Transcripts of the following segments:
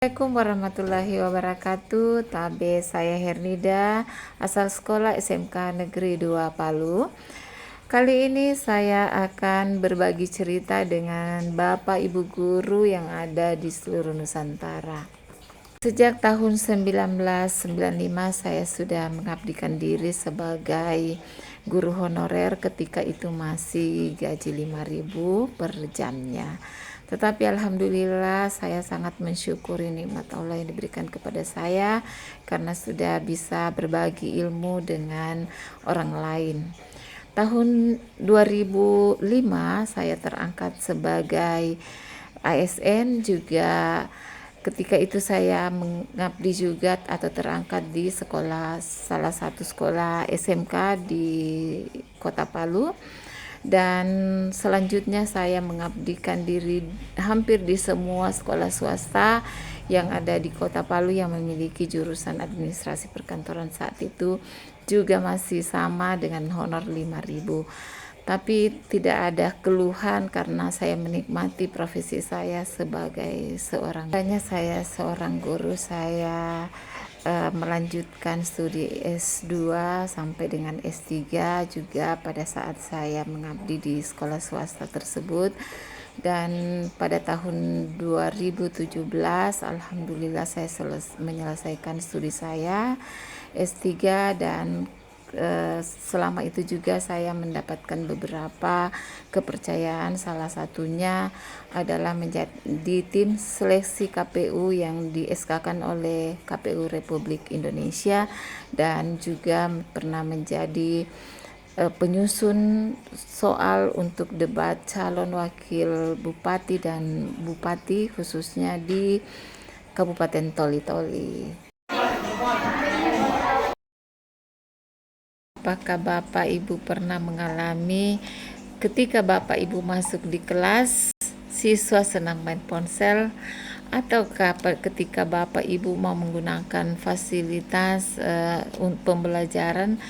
Assalamualaikum warahmatullahi wabarakatuh. Tabe saya Hernida, asal sekolah SMK Negeri 2 Palu. Kali ini saya akan berbagi cerita dengan Bapak Ibu guru yang ada di seluruh Nusantara. Sejak tahun 1995 saya sudah mengabdikan diri sebagai guru honorer, ketika itu masih gaji 5.000 per jamnya. Tetapi alhamdulillah saya sangat mensyukuri nikmat Allah yang diberikan kepada saya karena sudah bisa berbagi ilmu dengan orang lain. Tahun 2005 saya terangkat sebagai ASN juga. Ketika itu saya mengabdi juga atau terangkat di salah satu sekolah SMK di Kota Palu, dan selanjutnya saya mengabdikan diri hampir di semua sekolah swasta yang ada di Kota Palu yang memiliki jurusan administrasi perkantoran. Saat itu juga masih sama dengan honor 5.000. Tapi tidak ada keluhan karena saya menikmati profesi saya sebagai seorang guru. Saya melanjutkan studi S2 sampai dengan S3 juga pada saat saya mengabdi di sekolah swasta tersebut. Dan pada tahun 2017 alhamdulillah saya menyelesaikan studi saya S3, dan selama itu juga saya mendapatkan beberapa kepercayaan. Salah satunya adalah menjadi tim seleksi KPU yang di SK-kan oleh KPU Republik Indonesia, dan juga pernah menjadi penyusun soal untuk debat calon wakil bupati dan bupati khususnya di Kabupaten Toli-Toli. Apakah Bapak Ibu pernah mengalami ketika Bapak Ibu masuk di kelas, siswa senang main ponsel, ataukah ketika Bapak Ibu mau menggunakan fasilitas pembelajaran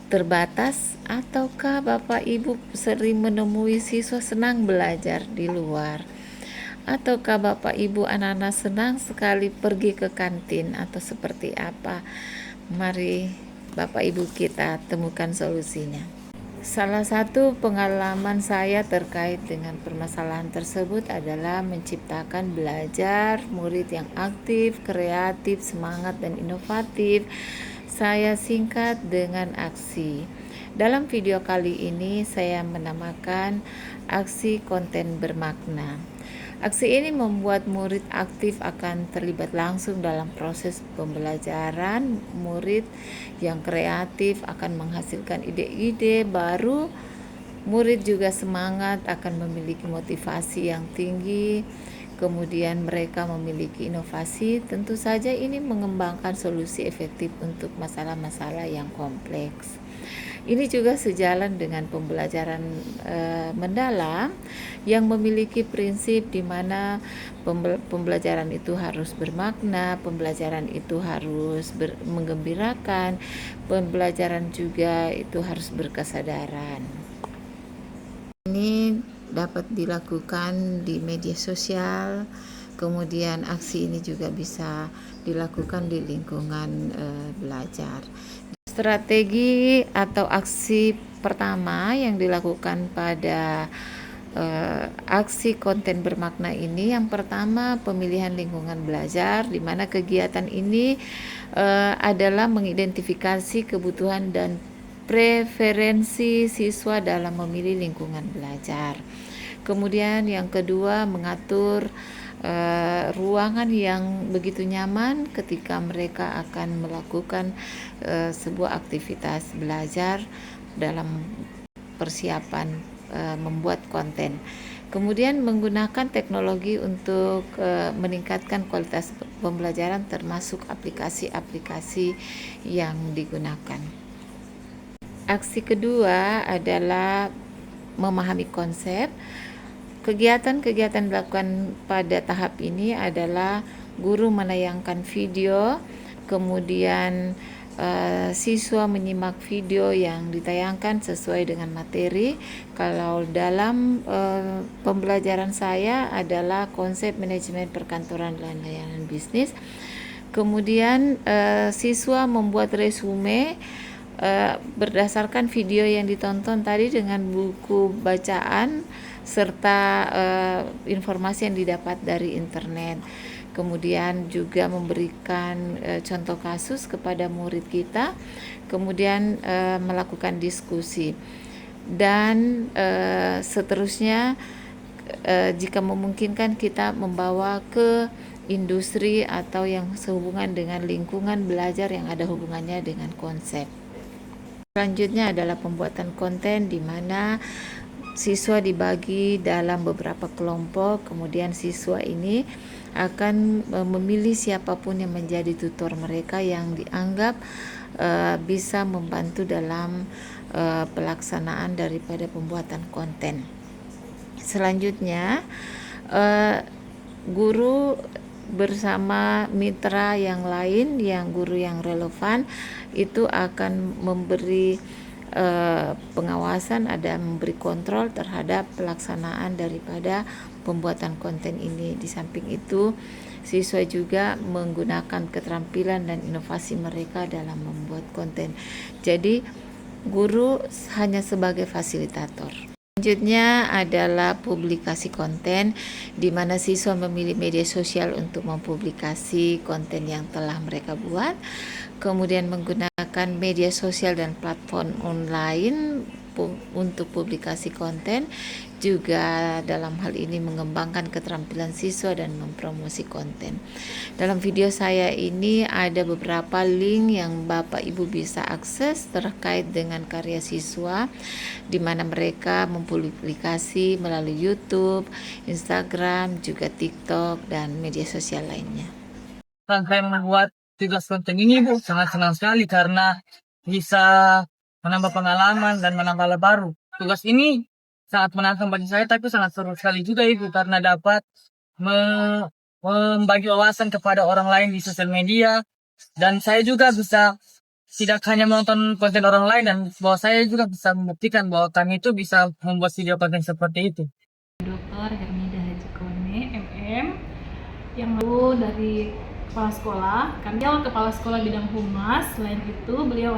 terbatas, ataukah Bapak Ibu sering menemui siswa senang belajar di luar? Ataukah Bapak Ibu anak-anak senang sekali pergi ke kantin, atau seperti apa? Mari Bapak Ibu kita temukan solusinya. Salah satu pengalaman saya terkait dengan permasalahan tersebut adalah menciptakan belajar murid yang aktif, kreatif, semangat, dan inovatif. Saya singkat dengan aksi. Dalam video kali ini saya menamakan aksi konten bermakna. Aksi ini membuat murid aktif akan terlibat langsung dalam proses pembelajaran. Murid yang kreatif akan menghasilkan ide-ide baru. Murid juga semangat, akan memiliki motivasi yang tinggi. Kemudian mereka memiliki inovasi. Tentu saja ini mengembangkan solusi efektif untuk masalah-masalah yang kompleks. Ini juga sejalan dengan pembelajaran mendalam yang memiliki prinsip di mana pembelajaran itu harus bermakna, pembelajaran itu harus menggembirakan, pembelajaran juga itu harus berkesadaran. Ini dapat dilakukan di media sosial, kemudian aksi ini juga bisa dilakukan di lingkungan belajar. Strategi atau aksi pertama yang dilakukan pada aksi konten bermakna ini, yang pertama pemilihan lingkungan belajar, di mana kegiatan ini adalah mengidentifikasi kebutuhan dan preferensi siswa dalam memilih lingkungan belajar. Kemudian yang kedua, mengatur ruangan yang begitu nyaman ketika mereka akan melakukan sebuah aktivitas belajar dalam persiapan membuat konten. Kemudian menggunakan teknologi untuk meningkatkan kualitas pembelajaran, termasuk aplikasi-aplikasi yang digunakan. Aksi kedua adalah memahami konsep. Kegiatan-kegiatan dilakukan pada tahap ini adalah guru menayangkan video, kemudian siswa menyimak video yang ditayangkan sesuai dengan materi. Kalau dalam pembelajaran saya adalah konsep manajemen perkantoran dan layanan bisnis. Kemudian siswa membuat resume berdasarkan video yang ditonton tadi dengan buku bacaan serta informasi yang didapat dari internet. Kemudian juga memberikan contoh kasus kepada murid kita, kemudian melakukan diskusi, dan seterusnya jika memungkinkan kita membawa ke industri atau yang sehubungan dengan lingkungan belajar yang ada hubungannya dengan konsep. Selanjutnya adalah pembuatan konten di mana siswa dibagi dalam beberapa kelompok, kemudian siswa ini akan memilih siapapun yang menjadi tutor mereka yang dianggap bisa membantu dalam pelaksanaan daripada pembuatan konten. Selanjutnya guru bersama mitra yang lain, yang guru yang relevan itu akan memberi pengawasan, ada memberi kontrol terhadap pelaksanaan daripada pembuatan konten ini. Di samping itu, siswa juga menggunakan keterampilan dan inovasi mereka dalam membuat konten. Jadi, guru hanya sebagai fasilitator. Selanjutnya adalah publikasi konten, di mana siswa memilih media sosial untuk mempublikasi konten yang telah mereka buat, kemudian menggunakan media sosial dan platform online untuk publikasi konten, juga dalam hal ini mengembangkan keterampilan siswa dan mempromosi konten. Dalam video saya ini ada beberapa link yang Bapak Ibu bisa akses terkait dengan karya siswa, di mana mereka mempublikasi melalui YouTube, Instagram, juga TikTok, dan media sosial lainnya. Saya membuat tugas konten ini, Bu, sangat senang sekali karena bisa menambah pengalaman dan menambah hal baru. Tugas ini sangat menantang bagi saya, tapi sangat seru sekali juga, Ibu, karena dapat membagi wawasan kepada orang lain di sosial media, dan saya juga bisa tidak hanya menonton konten orang lain, dan bahwa saya juga bisa membuktikan bahwa kami itu bisa membuat video konten seperti itu. Dr. Hernida Haji Kone, MM, yang lalu dari kepala sekolah. Kami kepala sekolah bidang humas. Selain itu, beliau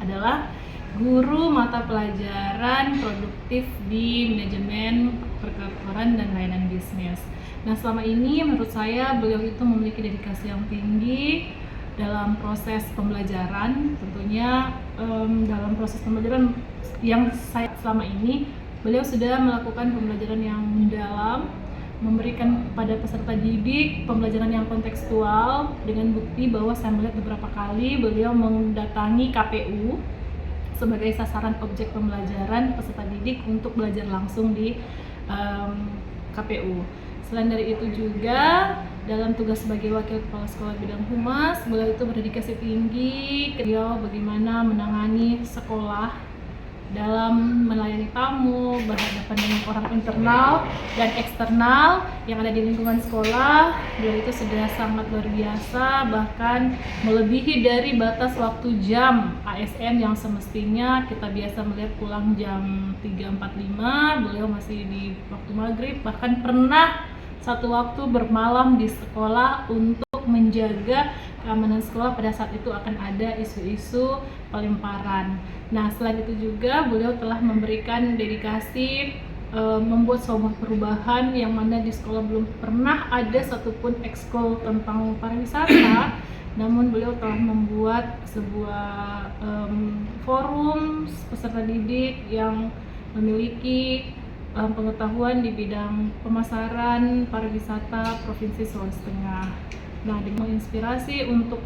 adalah guru mata pelajaran produktif di manajemen perkantoran dan layanan bisnis. Nah, selama ini menurut saya beliau itu memiliki dedikasi yang tinggi dalam proses pembelajaran. Tentunya dalam proses pembelajaran yang saya selama ini, beliau sudah melakukan pembelajaran yang mendalam, memberikan pada peserta didik pembelajaran yang kontekstual, dengan bukti bahwa saya melihat beberapa kali beliau mendatangi KPU sebagai sasaran objek pembelajaran peserta didik untuk belajar langsung di KPU. Selain dari itu juga dalam tugas sebagai wakil kepala sekolah bidang humas, beliau itu berdedikasi tinggi. Beliau bagaimana menangani sekolah dalam melayani tamu, berhadapan dengan orang internal dan eksternal yang ada di lingkungan sekolah. Beliau itu sudah sangat luar biasa, bahkan melebihi dari batas waktu jam ASN yang semestinya kita biasa melihat pulang jam 3.45, beliau masih di waktu maghrib, bahkan pernah satu waktu bermalam di sekolah untuk menjaga keamanan sekolah pada saat itu akan ada isu-isu pelemparan. Nah, selain itu juga beliau telah memberikan dedikasi membuat sebuah perubahan yang mana di sekolah belum pernah ada satupun ekskul tentang pariwisata, namun beliau telah membuat sebuah forum peserta didik yang memiliki pengetahuan di bidang pemasaran pariwisata Provinsi Sulawesi Tengah. Nah, dengan menginspirasi untuk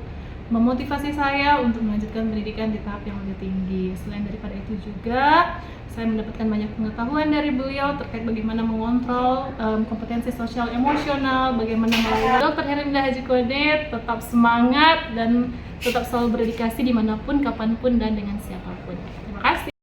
memotivasi saya untuk melanjutkan pendidikan di tahap yang lebih tinggi. Selain daripada itu juga, saya mendapatkan banyak pengetahuan dari beliau terkait bagaimana mengontrol kompetensi sosial emosional, bagaimana melayani. Dr. Hernida Haji Kone tetap semangat dan tetap selalu berdedikasi dimanapun, kapanpun, dan dengan siapapun. Terima kasih.